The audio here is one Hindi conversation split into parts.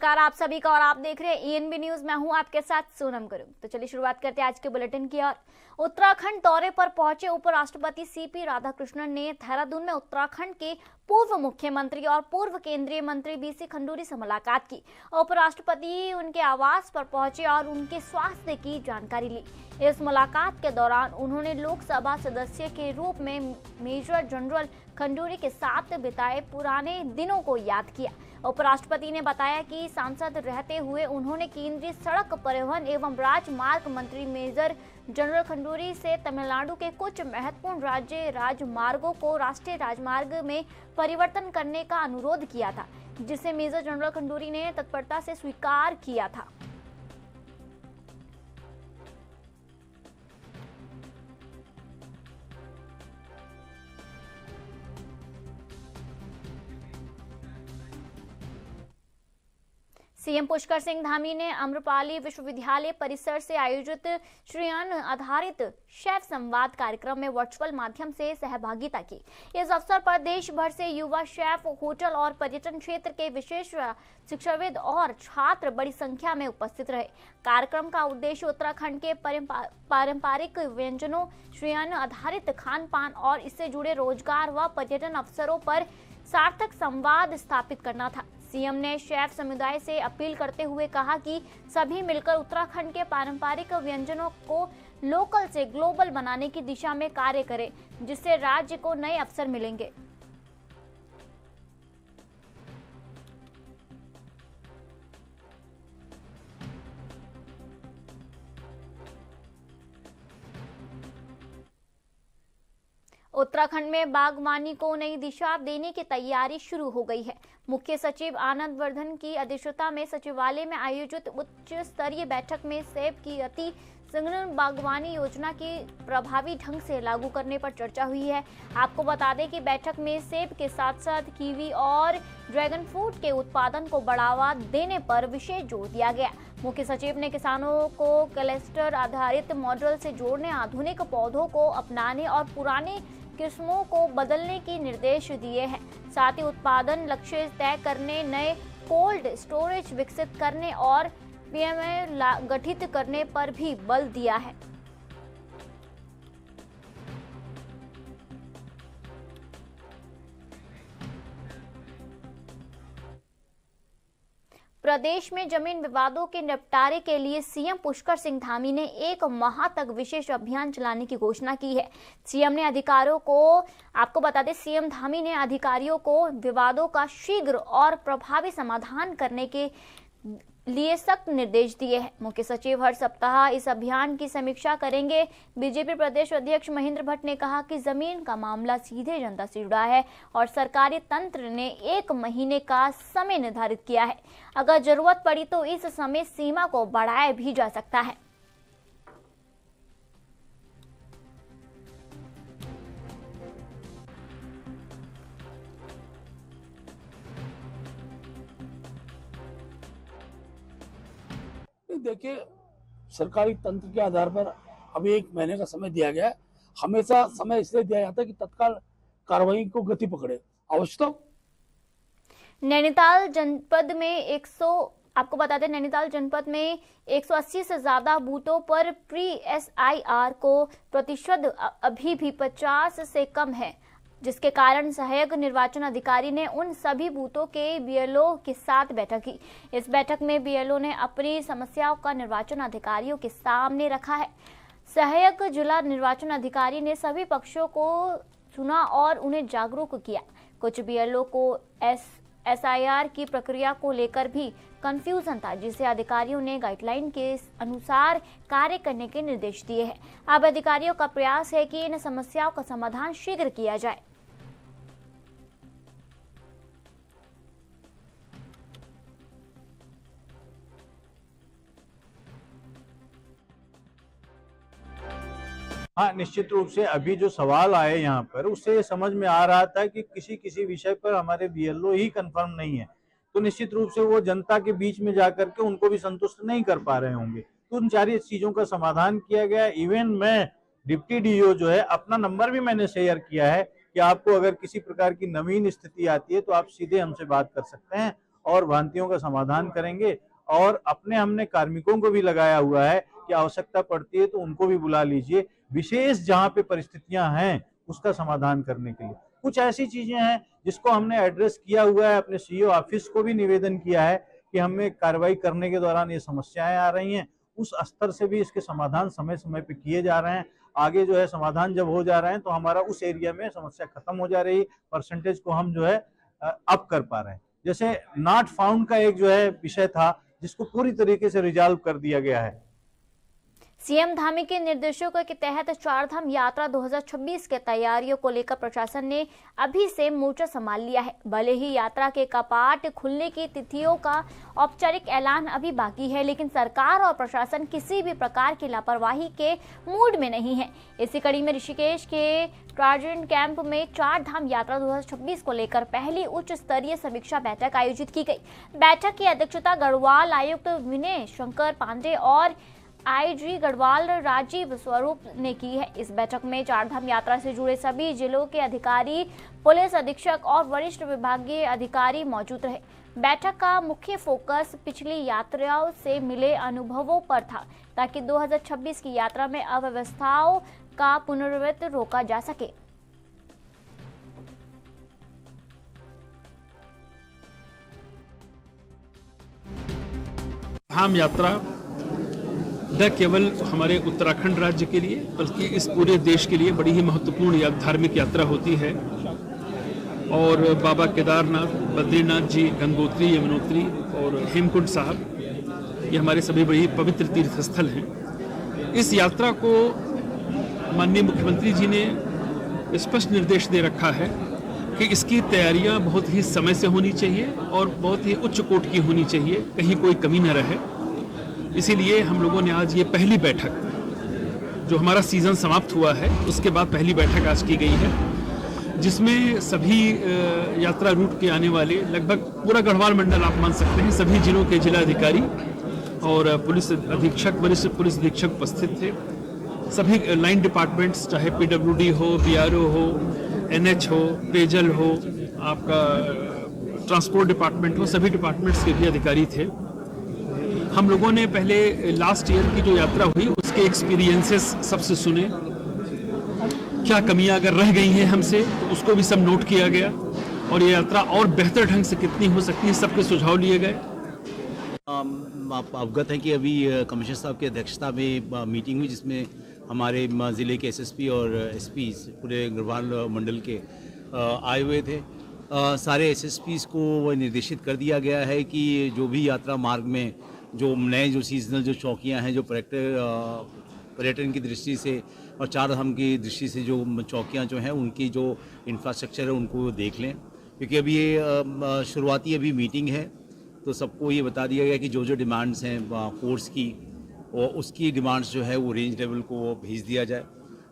नमस्कार आप सभी का और आप देख रहे हैं ईएनबी न्यूज। मैं हूं आपके साथ सोनम गुरु। तो चलिए शुरुआत करते हैं आज के बुलेटिन की ओर। उत्तराखंड दौरे पर पहुंचे उपराष्ट्रपति सीपी राधाकृष्णन ने देहरादून में उत्तराखंड के पूर्व मुख्यमंत्री और पूर्व केंद्रीय मंत्री बीसी खंडूरी से मुलाकात की। उपराष्ट्रपति उनके आवास पर पहुंचे और उनके स्वास्थ्य की जानकारी ली। इस मुलाकात के दौरान उन्होंने लोकसभा सदस्य के रूप में मेजर जनरल खंडूरी के साथ बिताए पुराने दिनों को याद किया। उपराष्ट्रपति ने बताया कि सांसद रहते हुए उन्होंने केंद्रीय सड़क परिवहन एवं राजमार्ग मंत्री मेजर जनरल खंडूरी से तमिलनाडु के कुछ महत्वपूर्ण राज्य राजमार्गों को राष्ट्रीय राजमार्ग में परिवर्तन करने का अनुरोध किया था, जिसे मेजर जनरल खंडूरी ने तत्परता से स्वीकार किया था। सीएम पुष्कर सिंह धामी ने अम्रपाली विश्वविद्यालय परिसर से आयोजित श्रेयान आधारित शेफ संवाद कार्यक्रम में वर्चुअल माध्यम से सहभागिता की। इस अवसर पर देश भर से युवा शेफ, होटल और पर्यटन क्षेत्र के विशेष शिक्षाविद और छात्र बड़ी संख्या में उपस्थित रहे। कार्यक्रम का उद्देश्य उत्तराखंड के पारंपरिक व्यंजनों, श्रेयान आधारित खान पान और इससे जुड़े रोजगार व पर्यटन अवसरों पर सार्थक संवाद स्थापित करना था। सीएम ने शेफ समुदाय से अपील करते हुए कहा कि सभी मिलकर उत्तराखंड के पारंपरिक व्यंजनों को लोकल से ग्लोबल बनाने की दिशा में कार्य करें, जिससे राज्य को नए अवसर मिलेंगे। उत्तराखंड में बागवानी को नई दिशा देने की तैयारी शुरू हो गई है। मुख्य सचिव आनंद वर्धन की अध्यक्षता में सचिवालय में आयोजित उच्च स्तरीय बैठक में सेब की अति संघनन बागवानी योजना की प्रभावी ढंग से लागू करने पर चर्चा हुई है। आपको बता दें कि बैठक में सेब के साथ साथ कीवी और ड्रैगन फ्रूट के उत्पादन को बढ़ावा देने पर विशेष जोर दिया गया। मुख्य सचिव ने किसानों को क्लस्टर आधारित मॉडल से जोड़ने, आधुनिक पौधों को अपनाने और पुराने किस्मों को बदलने के निर्देश दिए हैं। साथ ही उत्पादन लक्ष्य तय करने, नए कोल्ड स्टोरेज विकसित करने और पीएमए गठित करने पर भी बल दिया है। प्रदेश में जमीन विवादों के निपटारे के लिए सीएम पुष्कर सिंह धामी ने 1 माह तक विशेष अभियान चलाने की घोषणा की है। सीएम ने अधिकारियों को आपको बता दें सीएम धामी ने अधिकारियों को विवादों का शीघ्र और प्रभावी समाधान करने के लिए सख्त निर्देश दिए हैं। मुख्य सचिव हर सप्ताह इस अभियान की समीक्षा करेंगे। बीजेपी प्रदेश अध्यक्ष महेंद्र भट्ट ने कहा कि जमीन का मामला सीधे जनता से जुड़ा है और सरकारी तंत्र ने 1 महीने का समय निर्धारित किया है। अगर जरूरत पड़ी तो इस समय सीमा को बढ़ाया भी जा सकता है। देखिए, सरकारी तंत्र के आधार पर अभी 1 महीने का समय दिया गया है। हमेशा समय इसलिए दिया जाता है कि तत्काल कार्रवाई को गति पकड़े। आवश्यक नैनीताल जनपद में आपको बता दें नैनीताल जनपद में 180 से ज्यादा बूथों पर प्री SIR को प्रतिशत अभी भी 50 से कम है, जिसके कारण सहायक निर्वाचन अधिकारी ने उन सभी बूथों के बीएलओ के साथ बैठक की। इस बैठक में बीएलओ ने अपनी समस्याओं का निर्वाचन अधिकारियों के सामने रखा है। सहायक जिला निर्वाचन अधिकारी ने सभी पक्षों को सुना और उन्हें जागरूक किया। कुछ बीएलओ को SIR की प्रक्रिया को लेकर भी कंफ्यूजन था, जिसे अधिकारियों ने गाइडलाइन के अनुसार कार्य करने के निर्देश दिए हैं। अब अधिकारियों का प्रयास है कि इन समस्याओं का समाधान शीघ्र किया जाए। हाँ, निश्चित रूप से अभी जो सवाल आए यहाँ पर उससे समझ में आ रहा था कि किसी विषय पर हमारे बीएलओ ही कंफर्म नहीं है, तो निश्चित रूप से वो जनता के बीच में जाकर के उनको भी संतुष्ट नहीं कर पा रहे होंगे। तो उन सारी चीजों का समाधान किया गया। इवन मैं डिप्टी डीओ जो है, अपना नंबर भी मैंने शेयर किया है कि आपको अगर किसी प्रकार की नवीन स्थिति आती है तो आप सीधे हमसे बात कर सकते हैं और भ्रांतियों का समाधान करेंगे। और अपने हमने कार्मिकों को भी लगाया हुआ है कि आवश्यकता पड़ती है तो उनको भी बुला लीजिए, विशेष जहां पे परिस्थितियां हैं उसका समाधान करने के लिए। कुछ ऐसी चीजें हैं जिसको हमने एड्रेस किया हुआ है, अपने सीईओ ऑफिस को भी निवेदन किया है कि हमें कार्रवाई करने के दौरान ये समस्याएं आ रही हैं, उस स्तर से भी इसके समाधान समय समय पे किए जा रहे हैं। आगे जो है समाधान जब हो जा रहे हैं तो हमारा उस एरिया में समस्या खत्म हो जा रही, परसेंटेज को हम जो है अप कर पा रहे हैं। जैसे नॉट फाउंड का एक जो है विषय था जिसको पूरी तरीके से रिजॉल्व कर दिया गया है। सीएम धामी के निर्देशों के तहत चारधाम यात्रा 2026 के तैयारियों को लेकर प्रशासन ने अभी से मोर्चा संभाल लिया है। भले ही यात्रा के कपाट खुलने की तिथियों का औपचारिक ऐलान अभी बाकी है, लेकिन सरकार और प्रशासन किसी भी प्रकार की लापरवाही के मूड में नहीं है। इसी कड़ी में ऋषिकेश के ट्रांजिट कैंप में चारधाम यात्रा 2026 को लेकर पहली उच्च स्तरीय समीक्षा बैठक आयोजित की गई। बैठक की अध्यक्षता गढ़वाल आयुक्त विनय शंकर पांडे और आईजी गढ़वाल राजीव स्वरूप ने की है। इस बैठक में चारधाम यात्रा से जुड़े सभी जिलों के अधिकारी, पुलिस अधीक्षक और वरिष्ठ विभागीय अधिकारी मौजूद रहे। बैठक का मुख्य फोकस पिछली यात्राओं से मिले अनुभवों पर था, ताकि 2026 की यात्रा में अव्यवस्थाओं का पुनरावृत्ति रोका जा सके। धाम यात्रा न केवल हमारे उत्तराखंड राज्य के लिए बल्कि इस पूरे देश के लिए बड़ी ही महत्वपूर्ण धार्मिक यात्रा होती है। और बाबा केदारनाथ, बद्रीनाथ जी, गंगोत्री, यमुनोत्री और हेमकुंड साहब ये हमारे सभी बड़ी पवित्र तीर्थ स्थल हैं। इस यात्रा को माननीय मुख्यमंत्री जी ने स्पष्ट निर्देश दे रखा है कि इसकी तैयारियां बहुत ही समय से होनी चाहिए और बहुत ही उच्च कोटि की होनी चाहिए, कहीं कोई कमी न रहे। इसीलिए हम लोगों ने आज ये पहली बैठक, जो हमारा सीजन समाप्त हुआ है उसके बाद पहली बैठक आज की गई है, जिसमें सभी यात्रा रूट के आने वाले लगभग पूरा गढ़वाल मंडल आप मान सकते हैं, सभी जिलों के जिलाधिकारी और पुलिस अधीक्षक, वरिष्ठ पुलिस अधीक्षक उपस्थित थे। सभी लाइन डिपार्टमेंट्स, चाहे पीडब्ल्यूडी हो, बीआरओ हो, एनएच हो, पेयजल हो, आपका ट्रांसपोर्ट डिपार्टमेंट हो, सभी डिपार्टमेंट्स के भी अधिकारी थे। हम लोगों ने पहले लास्ट ईयर की जो यात्रा हुई उसके एक्सपीरियंसेस सबसे सुने, क्या कमियां अगर रह गई हैं हमसे तो उसको भी सब नोट किया गया, और ये यात्रा और बेहतर ढंग से कितनी हो सकती है सबके सुझाव लिए गए। आप अवगत हैं कि अभी कमिश्नर साहब की अध्यक्षता में मीटिंग हुई, जिसमें हमारे ज़िले के एसएसपी और एसपी पूरे गढ़वाल मंडल के आए हुए थे। सारे एसएसपीज़ को निर्देशित कर दिया गया है कि जो भी यात्रा मार्ग में जो नए जो सीजनल जो चौकियां हैं, जो पर्यटन की दृष्टि से और चारधाम की दृष्टि से जो चौकियां जो हैं उनकी जो इंफ्रास्ट्रक्चर है उनको देख लें, क्योंकि अभी ये शुरुआती अभी मीटिंग है तो सबको ये बता दिया गया कि जो जो डिमांड्स हैं कोर्स की और उसकी डिमांड्स जो है वो रेंज लेवल को भेज दिया जाए।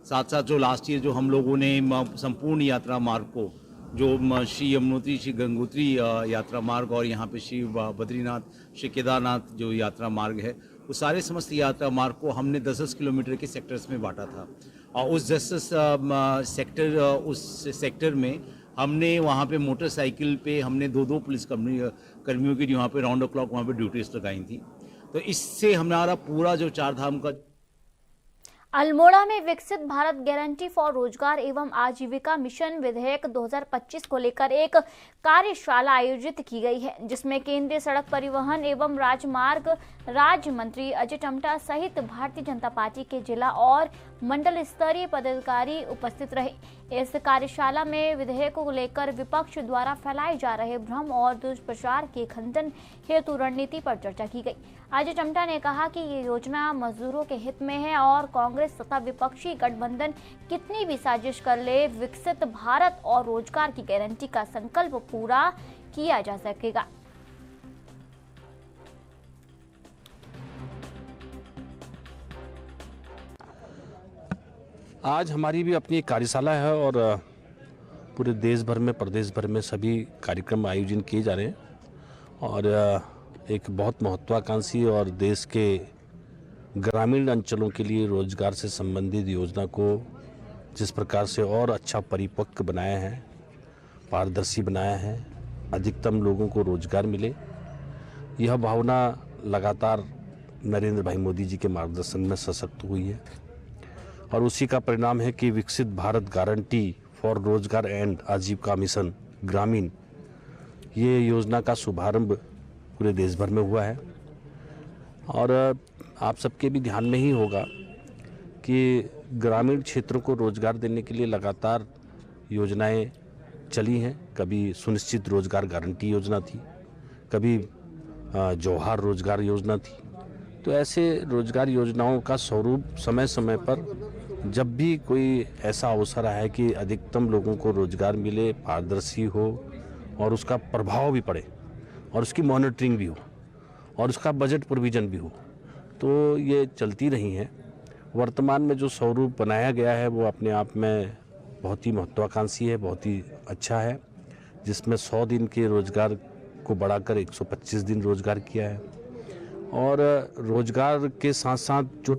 साथ साथ जो लास्ट ईयर जो हम लोगों ने संपूर्ण यात्रा मार्ग को, जो श्री यमुनोत्री, श्री गंगोत्री यात्रा मार्ग और यहाँ पे श्री बद्रीनाथ, श्री केदारनाथ जो यात्रा मार्ग है, वो सारे समस्त यात्रा मार्ग को हमने 10-10 किलोमीटर के सेक्टर्स में बांटा था। और उस 10 सेक्टर में हमने वहाँ पे मोटरसाइकिल पे हमने 2-2 पुलिस कर्मियों की वहाँ पे राउंड द क्लॉक वहाँ पे ड्यूटीज लगाई थी। तो इससे हमारा पूरा जो चारधाम का अल्मोड़ा में विकसित भारत गारंटी फॉर रोजगार एवं आजीविका मिशन विधेयक 2025 को लेकर एक कार्यशाला आयोजित की गई है, जिसमें केंद्रीय सड़क परिवहन एवं राजमार्ग राज्य मंत्री अजय टम्टा सहित भारतीय जनता पार्टी के जिला और मंडल स्तरीय पदाधिकारी उपस्थित रहे। इस कार्यशाला में विधेयक को लेकर विपक्ष द्वारा फैलाए जा रहे भ्रम और दुष्प्रचार के खंडन हेतु रणनीति पर चर्चा की गई। अजय टम्टा ने कहा कि ये योजना मजदूरों के हित में है और कांग्रेस तथा विपक्षी गठबंधन कितनी भी साजिश कर ले, विकसित भारत और रोजगार की गारंटी का संकल्प पूरा किया जा सकेगा। आज हमारी भी अपनी एक कार्यशाला है और पूरे देश भर में, प्रदेश भर में सभी कार्यक्रम आयोजन किए जा रहे हैं और एक बहुत महत्वाकांक्षी और देश के ग्रामीण अंचलों के लिए रोजगार से संबंधित योजना को जिस प्रकार से और अच्छा परिपक्व बनाया है, पारदर्शी बनाया है अधिकतम लोगों को रोजगार मिले। यह भावना लगातार नरेंद्र भाई मोदी जी के मार्गदर्शन में सशक्त हुई है और उसी का परिणाम है कि विकसित भारत गारंटी फॉर रोजगार एंड आजीविका मिशन ग्रामीण, ये योजना का शुभारंभ पूरे देश भर में हुआ है। और आप सबके भी ध्यान में ही होगा कि ग्रामीण क्षेत्रों को रोजगार देने के लिए लगातार योजनाएं चली हैं। कभी सुनिश्चित रोजगार गारंटी योजना थी, कभी जौहर रोजगार योजना थी। तो ऐसे रोजगार योजनाओं का स्वरूप समय समय पर जब भी कोई ऐसा अवसर आए कि अधिकतम लोगों को रोजगार मिले, पारदर्शी हो और उसका प्रभाव भी पड़े और उसकी मॉनिटरिंग भी हो और उसका बजट प्रोविजन भी हो, तो ये चलती रही हैं। वर्तमान में जो स्वरूप बनाया गया है वो अपने आप में बहुत ही महत्वाकांक्षी है, बहुत ही अच्छा है, जिसमें 100 दिन के रोजगार को बढ़ाकर 125 दिन रोजगार किया है। और रोजगार के साथ साथ जो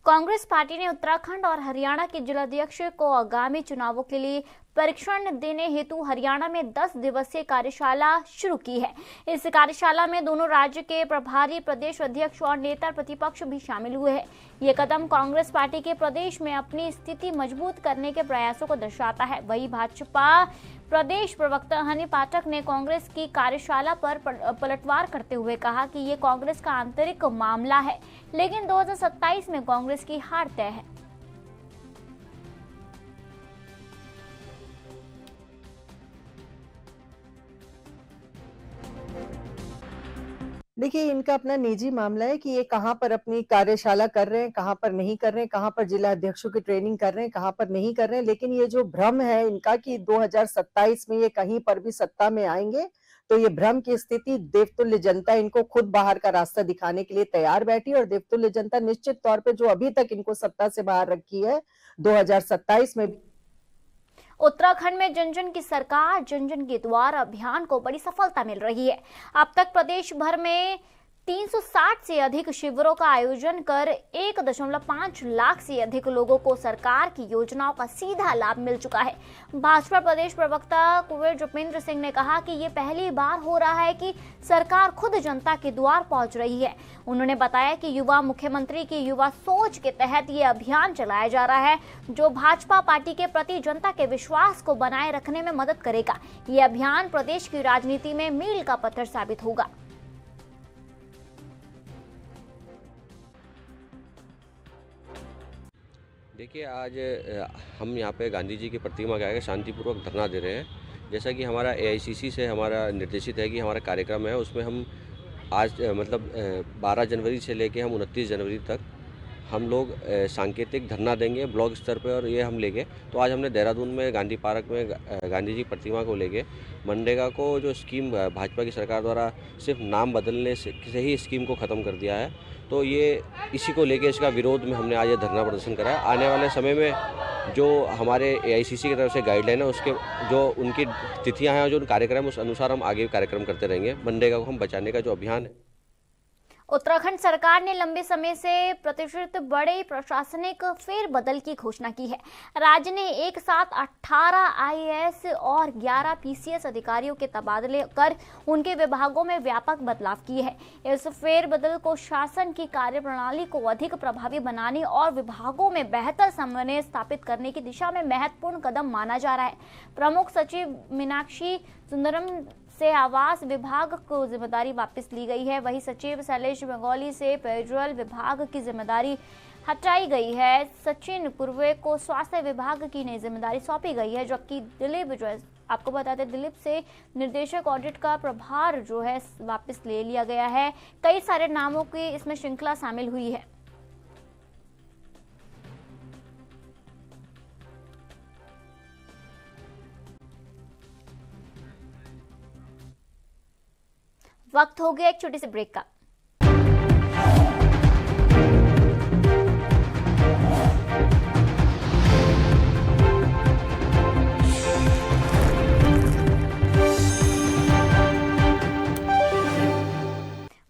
कांग्रेस पार्टी ने उत्तराखंड और हरियाणा के जिलाध्यक्ष को आगामी चुनावों के लिए परीक्षण देने हेतु हरियाणा में 10 दिवसीय कार्यशाला शुरू की है। इस कार्यशाला में दोनों राज्य के प्रभारी प्रदेश अध्यक्ष और नेता प्रतिपक्ष भी शामिल हुए हैं। ये कदम कांग्रेस पार्टी के प्रदेश में अपनी स्थिति मजबूत करने के प्रयासों को दर्शाता है। वहीं भाजपा प्रदेश प्रवक्ता हनी पाठक ने कांग्रेस की कार्यशाला पर पलटवार करते हुए कहा कि ये कांग्रेस का आंतरिक मामला है, लेकिन 2027 में कांग्रेस की हार तय है। देखिए, इनका अपना निजी मामला है कि ये कहाँ पर अपनी कार्यशाला कर रहे हैं, कहाँ पर नहीं कर रहे हैं, कहाँ पर जिला अध्यक्षों की ट्रेनिंग कर रहे हैं, कहाँ पर नहीं कर रहे हैं। लेकिन ये जो भ्रम है इनका कि 2027 में ये कहीं पर भी सत्ता में आएंगे, तो ये भ्रम की स्थिति देवतुल्य जनता इनको खुद बाहर का रास्ता दिखाने के लिए तैयार बैठी और देवतुल्य जनता निश्चित तौर पे जो अभी तक इनको सत्ता से बाहर रखी है, 2027 में उत्तराखंड में जन जन की सरकार जन जन के द्वार अभियान को बड़ी सफलता मिल रही है। अब तक प्रदेश भर में 360 से अधिक शिविरों का आयोजन कर 1.5 लाख से अधिक लोगों को सरकार की योजनाओं का सीधा लाभ मिल चुका है। भाजपा प्रदेश प्रवक्ता कुंवर जपेंद्र सिंह ने कहा कि ये पहली बार हो रहा है कि सरकार खुद जनता के द्वार पहुंच रही है। उन्होंने बताया कि युवा मुख्यमंत्री की युवा सोच के तहत ये अभियान चलाया जा रहा है, जो भाजपा पार्टी के प्रति जनता के विश्वास को बनाए रखने में मदद करेगा। ये अभियान प्रदेश की राजनीति में मील का पत्थर साबित होगा। देखिए, आज हम यहाँ पे गांधी जी की प्रतिमा के आगे शांतिपूर्वक धरना दे रहे हैं। जैसा कि हमारा AICC से हमारा निर्देशित है कि हमारा कार्यक्रम है, उसमें हम आज मतलब 12 जनवरी से लेके हम 29 जनवरी तक हम लोग सांकेतिक धरना देंगे ब्लॉक स्तर पे, और ये हम लेके तो आज हमने देहरादून में गांधी पार्क में गांधी जी प्रतिमा को लेके मनरेगा को जो स्कीम भाजपा की सरकार द्वारा सिर्फ नाम बदलने से ही स्कीम को ख़त्म कर दिया है, तो ये इसी को लेके इसका विरोध में हमने आज ये धरना प्रदर्शन करा है। आने वाले समय में जो हमारे AICC की तरफ से गाइडलाइन है, उसके जो उनकी तिथियां हैं, जो कार्यक्रम, उस अनुसार हम आगे कार्यक्रम करते रहेंगे। मनरेगा को हम बचाने का जो अभियान है। उत्तराखंड सरकार ने लंबे समय से प्रतीक्षित बड़े प्रशासनिक फेरबदल की घोषणा की है। राज्य ने एक साथ 18 IAS और 11 PCS अधिकारियों के तबादले कर उनके विभागों में व्यापक बदलाव किए हैं। इस फेरबदल को शासन की कार्यप्रणाली को अधिक प्रभावी बनाने और विभागों में बेहतर समन्वय स्थापित करने की दिशा में महत्वपूर्ण कदम माना जा रहा है। प्रमुख सचिव मीनाक्षी सुंदरम से आवास विभाग को जिम्मेदारी वापस ली गई है। वहीं सचिव शैलेश बंगोली से पेयजल विभाग की जिम्मेदारी हटाई गई है। सचिन कुर्वे को स्वास्थ्य विभाग की नई जिम्मेदारी सौंपी गई है, जबकि दिलीप, जो आपको बता दें, दिलीप से निर्देशक ऑडिट का प्रभार जो है वापस ले लिया गया है। कई सारे नामों की इसमें श्रृंखला शामिल हुई है। वक्त हो गया एक छोटे से ब्रेक का।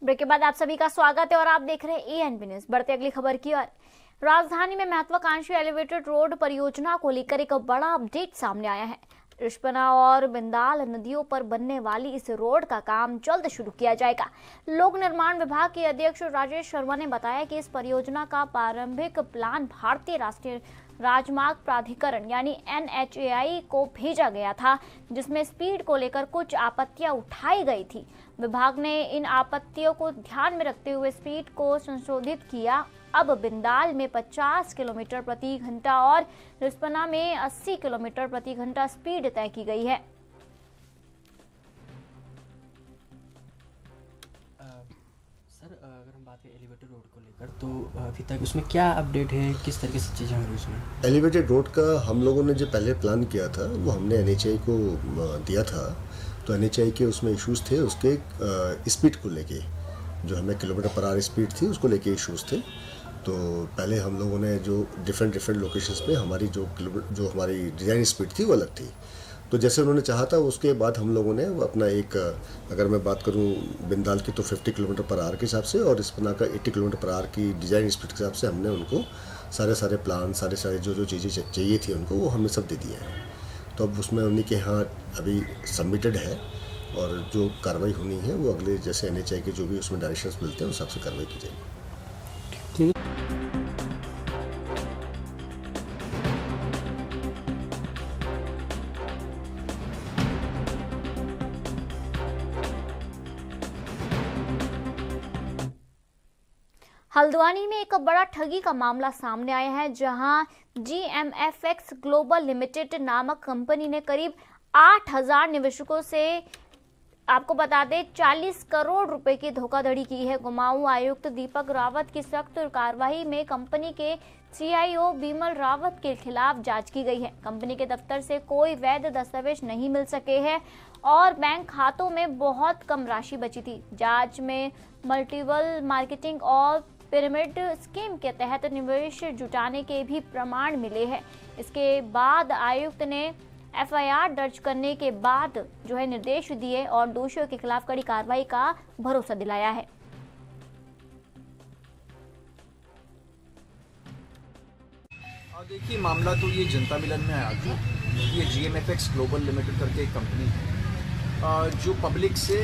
ब्रेक के बाद आप सभी का स्वागत है और आप देख रहे हैं ANB न्यूज। बढ़ते अगली खबर की ओर। राजधानी में महत्वाकांक्षी एलिवेटेड रोड परियोजना को लेकर एक बड़ा अपडेट सामने आया है। रिस्पना और बिंदाल नदियों पर बनने वाली इस रोड का काम जल्द शुरू किया जाएगा। लोक निर्माण विभाग के अध्यक्ष राजेश शर्मा ने बताया कि इस परियोजना का प्रारंभिक प्लान भारतीय राष्ट्रीय राजमार्ग प्राधिकरण यानी NHAI को भेजा गया था, जिसमें स्पीड को लेकर कुछ आपत्तियां उठाई गई थी। विभाग ने इन आपत्तियों को ध्यान में रखते हुए स्पीड को संशोधित किया। अब बिंदाल में 50 किलोमीटर प्रति घंटा और रिस्पना में 80 किलोमीटर प्रति घंटा स्पीड तय की गई है। सर, अगर हम बात करें एलिवेटेड रोड को लेकर, तो अभी तक उसमें क्या अपडेट है, किस तरीके से चीज़ें होंगी उसमें? एलिवेटेड रोड का हम लोगों ने जो पहले प्लान किया था वो हमने NHAI को दिया था। तो NHAI के उसमें इश्यूज़ थे, उसके स्पीड को लेके, जो हमें किलोमीटर पर आवर स्पीड थी उसको लेके इश्यूज़ थे। तो पहले हम लोगों ने जो डिफरेंट लोकेशंस पे हमारी जो हमारी डिज़ाइन स्पीड थी वो अलग थी। तो जैसे उन्होंने चाहा था उसके बाद हम लोगों ने अपना एक, अगर मैं बात करूं बिंदाल की तो 50 किलोमीटर पर आवर के हिसाब से और रिस्पना का 80 किलोमीटर पर आवर की डिज़ाइन स्पीड के हिसाब से हमने उनको सारे प्लान सारे जो चीज़ें चाहिए थी उनको वो हमने सब दे दिए हैं। तो अब उसमें उन्हीं के यहाँ अभी सबमिटेड है और जो कार्रवाई होनी है वो अगले जैसे NHAI के जो भी उसमें डायरेक्शंस मिलते हैं उस हिसाब से कार्रवाई की जाएगी। हल्द्वानी में एक बड़ा ठगी का मामला सामने आया है, जहां GMFX ग्लोबल लिमिटेड नामक कंपनी ने करीब 8,000 निवेशकों से, आपको बता दें, 40 करोड़ रुपए की धोखाधड़ी की है। कुमाऊं आयुक्त दीपक रावत की सख्त कार्रवाई में कंपनी के CIO बिमल रावत के खिलाफ जांच की गई है। कंपनी के दफ्तर से कोई वैध दस्तावेज नहीं मिल सके हैं और बैंक खातों में बहुत कम राशि बची थी। जांच में मल्टीपल मार्केटिंग और पिरामिड स्कीम के तहत निवेश जुटाने के भी प्रमाण मिले हैं। इसके बाद आयुक्त ने FIR दर्ज करने के बाद निर्देश दिए और दोषियों के खिलाफ कड़ी कार्रवाई का भरोसा दिलाया है। देखिए, मामला तो ये जनता मिलन में आया जो ये GMFX ग्लोबल लिमिटेड करके एक कंपनी है जो पब्लिक से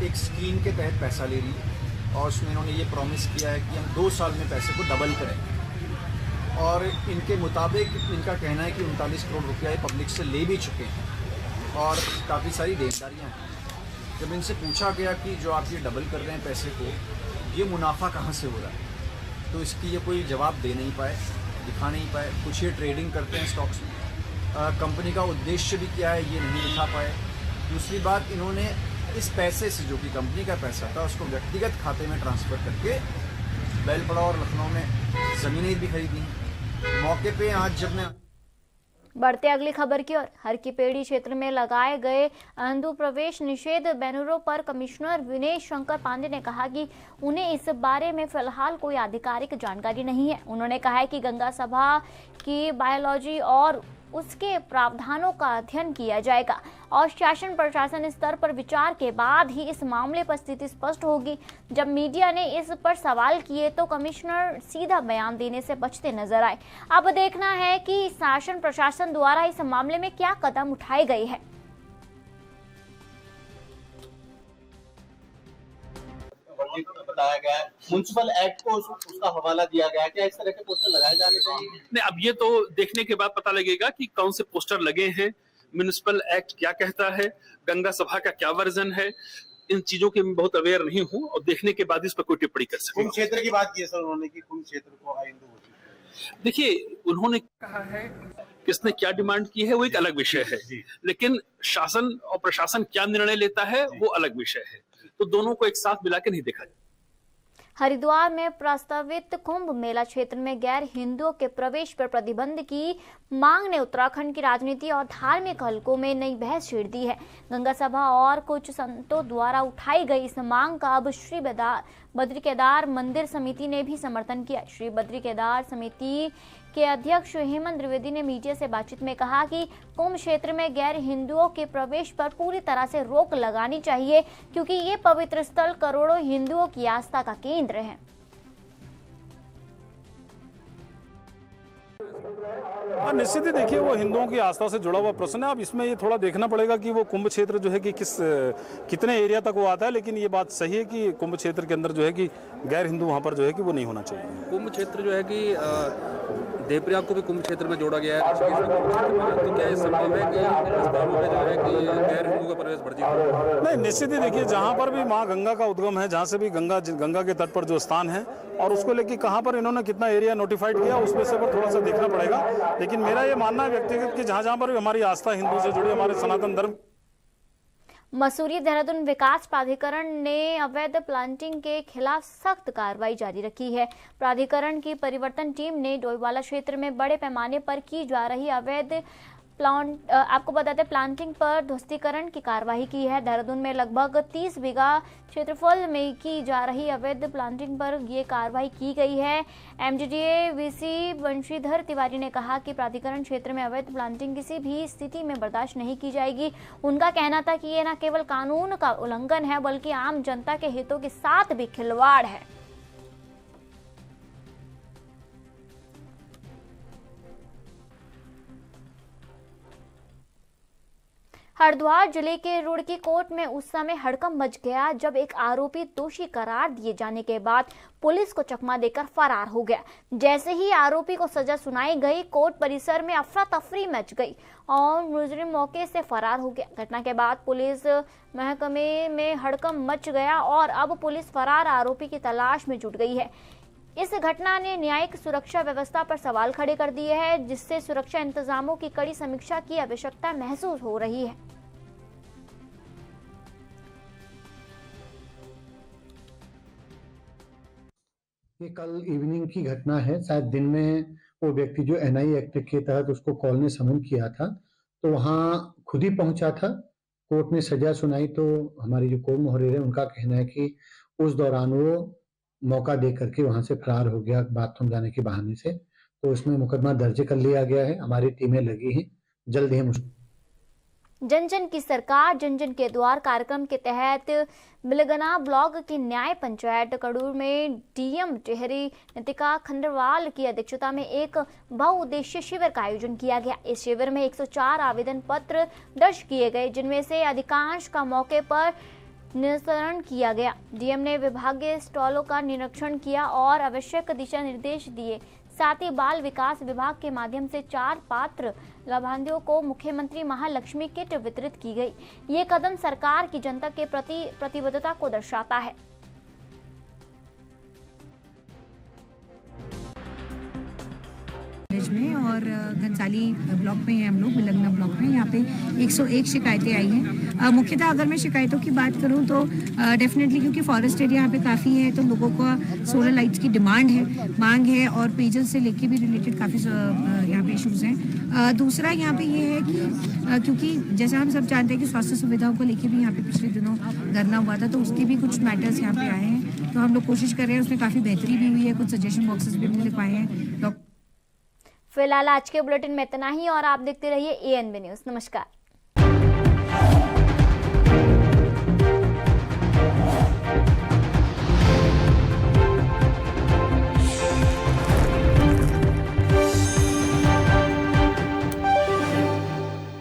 एक स्कीम के तहत पैसा ले रही है और उसमें इन्होंने ये प्रॉमिस किया है कि हम 2 साल में पैसे को डबल करेंगे। और इनके मुताबिक इनका कहना है कि 39 करोड़ रुपया ये पब्लिक से ले भी चुके हैं और काफ़ी सारी देनदारियाँ हैं। जब इनसे पूछा गया कि जो आप ये डबल कर रहे हैं पैसे को, ये मुनाफा कहाँ से हो रहा है, तो इसकी ये कोई जवाब दे नहीं पाए, दिखा नहीं पाए। कुछ ये ट्रेडिंग करते हैं स्टॉक्स में, कंपनी का उद्देश्य भी क्या है ये नहीं दिखा पाए। दूसरी बात, इन्होंने इस पैसे से, जो कि कंपनी का पैसा था, उसको व्यक्तिगत खाते में ट्रांसफ़र करके बेलपड़ा और लखनऊ में ज़मीनें भी खरीदी। मौके पे आज जब मैं बढ़ते अगली खबर की ओर, हर की पेड़ी क्षेत्र में लगाए गए अंधु प्रवेश निषेध बैनरों पर कमिश्नर विनय शंकर पांडे ने कहा कि उन्हें इस बारे में फिलहाल कोई आधिकारिक जानकारी नहीं है। उन्होंने कहा है कि गंगा सभा की बायोलॉजी और उसके प्रावधानों का अध्ययन किया जाएगा और शासन प्रशासन स्तर पर विचार के बाद ही इस मामले पर स्थिति स्पष्ट होगी। जब मीडिया ने इस पर सवाल किए तो कमिश्नर सीधा बयान देने से बचते नजर आए। अब देखना है कि शासन प्रशासन द्वारा इस मामले में क्या कदम उठाए गए हैं। बताया गया है, म्युनिसिपल एक्ट को उसका हवाला दिया गया है, क्या इस तरह के पोस्टर लगाए जाने चाहिए? नहीं, अब ये तो देखने के बाद पता लगेगा कि कौन से पोस्टर लगे हैं, म्युनिसिपल एक्ट क्या कहता है, गंगा सभा का क्या वर्जन है। इन चीजों के मैं बहुत अवेयर नहीं हूं और देखने के बाद इस पर कोई टिप्पणी कर सकूं। कुंभ क्षेत्र की बात की है सर उन्होंने कि कुंभ क्षेत्र को हिंदू घोषित। देखिए, उन्होंने कहा है किसने क्या डिमांड की है वो एक अलग विषय है, लेकिन शासन और प्रशासन क्या निर्णय लेता है वो अलग विषय है। तो दोनों को एक साथ मिला के नहीं देखा जाए। हरिद्वार में प्रस्तावित कुंभ मेला क्षेत्र में गैर हिंदुओं के प्रवेश पर प्रतिबंध की मांग ने उत्तराखंड की राजनीति और धार्मिक हलकों में नई बहस छेड़ दी है। गंगा सभा और कुछ संतों द्वारा उठाई गई इस मांग का अब श्री बद्री केदार मंदिर समिति ने भी समर्थन किया। श्री बद्री केदार समिति के अध्यक्ष हेमंत द्विवेदी ने मीडिया से बातचीत में कहा कि कुंभ क्षेत्र में गैर हिंदुओं के प्रवेश पर पूरी तरह से रोक लगानी चाहिए, क्योंकि ये पवित्र स्थल करोड़ों हिंदुओं की आस्था का केंद्र है। निश्चित ही देखिए वो हिंदुओं की आस्था से जुड़ा हुआ प्रश्न है। अब इसमें ये थोड़ा देखना पड़ेगा कि वो कुंभ क्षेत्र जो है कि कितने एरिया तक वो आता है, लेकिन ये बात सही है कि कुंभ क्षेत्र के अंदर जो है कि गैर हिंदू वहाँ पर जो है कि वो नहीं होना चाहिए। कुंभ क्षेत्र जो है कि देवप्रयाग को भी कुंभ क्षेत्र में जोड़ा गया है, तो क्या ये संभव है कि स्थानों पे जो है कि गैर हिंदू का प्रवेश वर्जित हो? नहीं, निश्चित ही देखिए जहाँ पर भी माँ गंगा का उद्गम है, जहाँ से भी गंगा के तट पर जो स्थान है और उसको लेके कहाँ पर इन्होंने कितना एरिया नोटिफाइड किया उसमें से पर थोड़ा सा देखना पड़ेगा। लेकिन मेरा ये मानना है व्यक्तिगत कि जहाँ पर भी हमारी आस्था हिंदू से जुड़ी, हमारे सनातन धर्म। मसूरी देहरादून विकास प्राधिकरण ने अवैध प्लांटिंग के खिलाफ सख्त कार्रवाई जारी रखी है। प्राधिकरण की परिवर्तन टीम ने डोईवाला क्षेत्र में बड़े पैमाने पर की जा रही अवैध आपको बताते प्लांटिंग पर ध्वस्तीकरण की कार्रवाई की है। देहरादून में लगभग 30 बीघा क्षेत्रफल में की जा रही अवैध प्लांटिंग पर ये कार्रवाई की गई है। एमडीडीए वीसी बंशीधर तिवारी ने कहा कि प्राधिकरण क्षेत्र में अवैध प्लांटिंग किसी भी स्थिति में बर्दाश्त नहीं की जाएगी। उनका कहना था कि ये न केवल कानून का उल्लंघन है बल्कि आम जनता के हितों के साथ भी खिलवाड़ है। हरिद्वार जिले के रुड़की कोर्ट में उस समय हड़कंप मच गया जब एक आरोपी दोषी करार दिए जाने के बाद पुलिस को चकमा देकर फरार हो गया। जैसे ही आरोपी को सजा सुनाई गई, कोर्ट परिसर में अफरा तफरी मच गई और मुजरिम मौके से फरार हो गया। घटना के बाद पुलिस महकमे में हड़कंप मच गया और अब पुलिस फरार आरोपी की तलाश में जुट गई है। इस घटना ने न्यायिक सुरक्षा व्यवस्था पर सवाल खड़े कर दिए हैं, जिससे सुरक्षा इंतजामों की कड़ी समीक्षा की आवश्यकता महसूस हो रही है। ये कल इवनिंग की घटना है। शायद दिन में वो व्यक्ति जो एनआई एक्ट के तहत उसको कॉल ने समन किया था, तो वहाँ खुद ही पहुंचा था। कोर्ट ने सजा सुनाई तो हमारी जो कोर्ट मोहरेर है उनका कहना है कि उस दौरान वो मौका दे करके वहां से फरार हो गया बाथरूम जाने के बहाने से। तो उसमें मुकदमा दर्ज कर लिया गया है। हमारी टीमें लगी हैं, जल्द ही हम जन जन की सरकार जन जन के द्वार कार्यक्रम के तहत बिलगना ब्लॉक की न्याय पंचायत कड़ूर में डीएम टेहरी नितिका खंडरवाल की अध्यक्षता में एक बहुउद्देशीय शिविर का आयोजन किया गया। इस शिविर में 104 आवेदन पत्र दर्ज किए गए, जिनमें से अधिकांश का मौके पर निस्तारण किया गया। डीएम ने विभागीय स्टॉलों का निरीक्षण किया और आवश्यक दिशा निर्देश दिए। साथ ही बाल विकास विभाग के माध्यम से 4 पात्र लाभार्थियों को मुख्यमंत्री महालक्ष्मी किट वितरित की गई। ये कदम सरकार की जनता के प्रति प्रतिबद्धता को दर्शाता है। में और घनसाली ब्लॉक में हम लोग बिलगना ब्लॉक में यहाँ पे 101 शिकायतें आई हैं। मुख्यतः अगर मैं शिकायतों की बात करूँ तो डेफिनेटली क्योंकि फॉरेस्ट एरिया यहाँ पे काफ़ी है तो लोगों को सोलर लाइट्स की मांग है और पेयजल से लेके भी रिलेटेड काफ़ी यहाँ पे इश्यूज हैं। दूसरा यहाँ पे ये है कि क्योंकि जैसा हम सब जानते हैं कि स्वास्थ्य सुविधाओं को लेके भी यहाँ पे पिछले दिनों धरना हुआ था, तो उसके भी कुछ मैटर्स यहाँ पे आए हैं। तो हम लोग कोशिश कर रहे हैं, उसमें काफ़ी बेहतरी भी हुई है, कुछ सजेशन बॉक्सेस भी हमने लिखवाए हैं। फिलहाल आज के बुलेटिन में इतना ही और आप देखते रहिए ANB न्यूज़। नमस्कार।